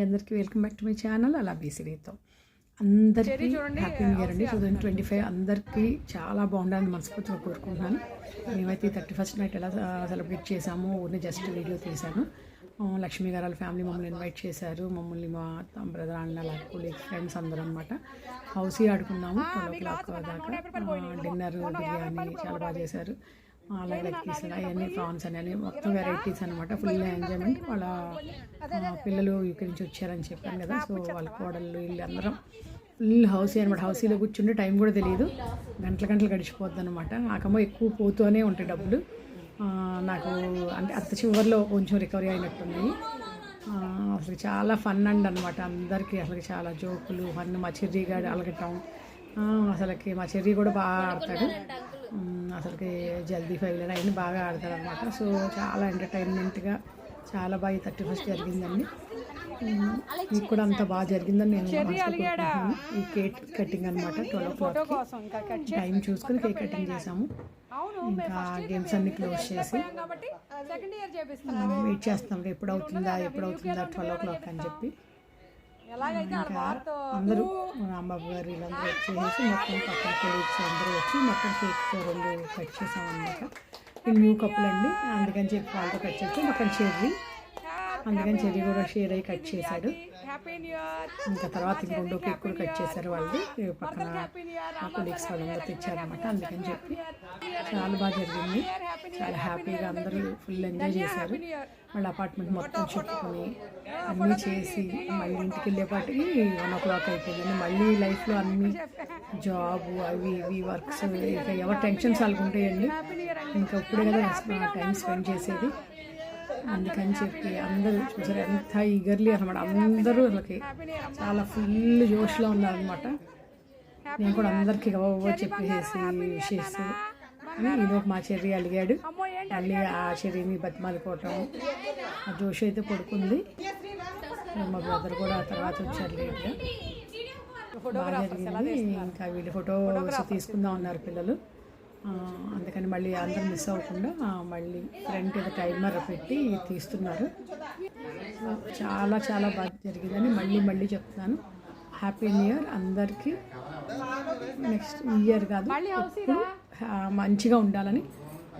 అందరికీ welcome back to my channel అలా బీసీతో అందరికీ హ్యాపీ న్యూ ఇయర్ అండి. 2025 అందరికీ చాలా బాగుండాలని మనస్ఫూర్తిగా కోరుకుంటున్నాను. మేమైతే 31st నైట్ ఎలా సెలబ్రేట్ చేసామో ఊరిని జస్ట్ వీడియో తీశాను. లక్ష్మీ గారు ఫ్యామిలీ మమ్మల్ని ఇన్వైట్ చేశారు. మమ్మల్ని మా బ్రదర్ అన్న కొలీగ్స్ ఫ్రెండ్స్ అందరూ అనమాట. హౌసీ ఆడుకున్నాము 12 o'clock దాకా. డిన్నర్ బిర్యానీ చాలా బాగా చేశారు. అలాగే తీసిన అవన్నీ ప్రాన్స్ అని మొత్తం వెరైటీస్ అనమాట. Full enjoyment. వాళ్ళ పిల్లలు ఇక్కడి నుంచి వచ్చారని చెప్పాను కదా, సో వాళ్ళ కోడళ్ళు వీళ్ళందరం ఫుల్ హౌసీ అనమాట. హౌసీలో కూర్చుంటే టైం కూడా తెలియదు, గంటలు గడిచిపోద్ది అనమాట. నాకేమో ఎక్కువ పోతూనే ఉంటాయి డబ్బులు. నాకు అంటే అంత చివరిలో కొంచెం రికవరీ అయినట్టున్నాయి. అసలు చాలా ఫన్ అండ్ అనమాట. అందరికీ అసలు చాలా జోకులు ఫన్. మా చెర్రీ గారు అలగటం, అసలుకి మా చెర్రీ కూడా బాగా ఆడతాడు. అసలుకి జల్దీ ఫైవ్లు అవన్నీ బాగా ఆడతారు అనమాట. సో చాలా ఎంటర్టైన్మెంట్గా చాలా బాగా 31st జరిగిందండి. మీకు కూడా అంత బాగా జరిగిందని నేను అనుకుంటున్నాను. ఈ కేక్ కటింగ్ అనమాట 12 o'clock టైం చూసుకుని కేక్ కటింగ్ చేసాము. ఇంకా గేమ్స్ అన్ని క్లోజ్ చేసి వెయిట్ చేస్తాం ఎప్పుడు అవుతుందా 12 o'clock అని చెప్పి. ఇంకా అందరూ రాంబాబు గారు వీళ్ళందరూ వచ్చేసి మొత్తం పక్కన కొలీగ్స్ అందరూ వచ్చి మొత్తం కేక్ 2 కట్ చేసాం అనమాట. ఇది న్యూ కప్పులు అండి, అందుకని చెప్పి వాళ్ళతో కట్ చేస్తే మొత్తం చెర్రీ, అందుకని చెర్రీ కూడా షేర్ అయ్యి కట్ చేశాడు. ఇంకా తర్వాత ఇంకొండో కేక్ కూడా కట్ చేశారు వాళ్ళు పక్కన కొలీగ్స్ వాళ్ళందరూ తెచ్చారనమాట. అందుకని చెప్పి చాలా బాగా జరిగింది. చాలా హ్యాపీగా అందరూ ఫుల్ ఎంజాయ్ చేశారు. వాళ్ళ అపార్ట్మెంట్ మొత్తం చుట్టుకొని అన్నీ చేసి మళ్ళీ ఇంటికి వెళ్ళేపాటికి 1 o'clock అయిపోయిందండి. మళ్ళీ లైఫ్లో అన్ని జాబు అవి ఇవి వర్క్స్ ఇంకా ఎవరు టెన్షన్స్ వాళ్ళకుంటాయండి. ఇంకా ఇప్పుడే కదా టైం స్పెండ్ చేసేది. అందుకని చెప్పి అందరూ చూసారు ఎంత ఈగర్లీ అనమాట. అందరూ వాళ్ళకి చాలా ఫుల్ జోష్లో ఉన్నారనమాట. నేను కూడా అందరికీ చెప్పేసి విషెస్ అని ఈలోపు మా చెర్రీ అలిగాడు. మళ్ళీ ఆ చెర్రీని బతిమాలిపోవటం, ఆ జోష్ అయితే పడుకుంది. మా బ్రదర్ కూడా ఆ తర్వాత వచ్చారు లేట్గా. బాగా జరిగింది. ఇంకా వీళ్ళు ఫోటోస్ తీసుకుందాం అన్నారు పిల్లలు. అందుకని మళ్ళీ అందరూ మిస్ అవ్వకుండా మళ్ళీ ఫ్రంట్ ఏదో టైమర్ పెట్టి తీస్తున్నారు. చాలా చాలా బాగా జరిగిందని మళ్ళీ చెప్తున్నాను. హ్యాపీ న్యూ ఇయర్ అందరికీ. నెక్స్ట్ ఇయర్ కాదు ఎప్పుడు మంచిగా ఉండాలని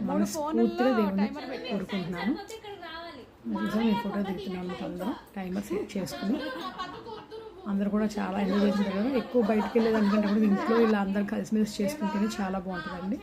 మనస్ఫూర్తిగా దేవుని కోరుకుంటున్నాను. నేను ఫోటో దిగుతున్నాను. అందరం టైమర్ సెట్ చేసుకుని అందరూ కూడా చాలా ఎంజాయ్ చేసింటారు కదా. ఎక్కువ బయటకు వెళ్ళేదానికంటే కూడా ఇంట్లో ఇలా అందరూ కలిసిమెలిసి చేసుకుంటేనే చాలా బాగుంటుందండి.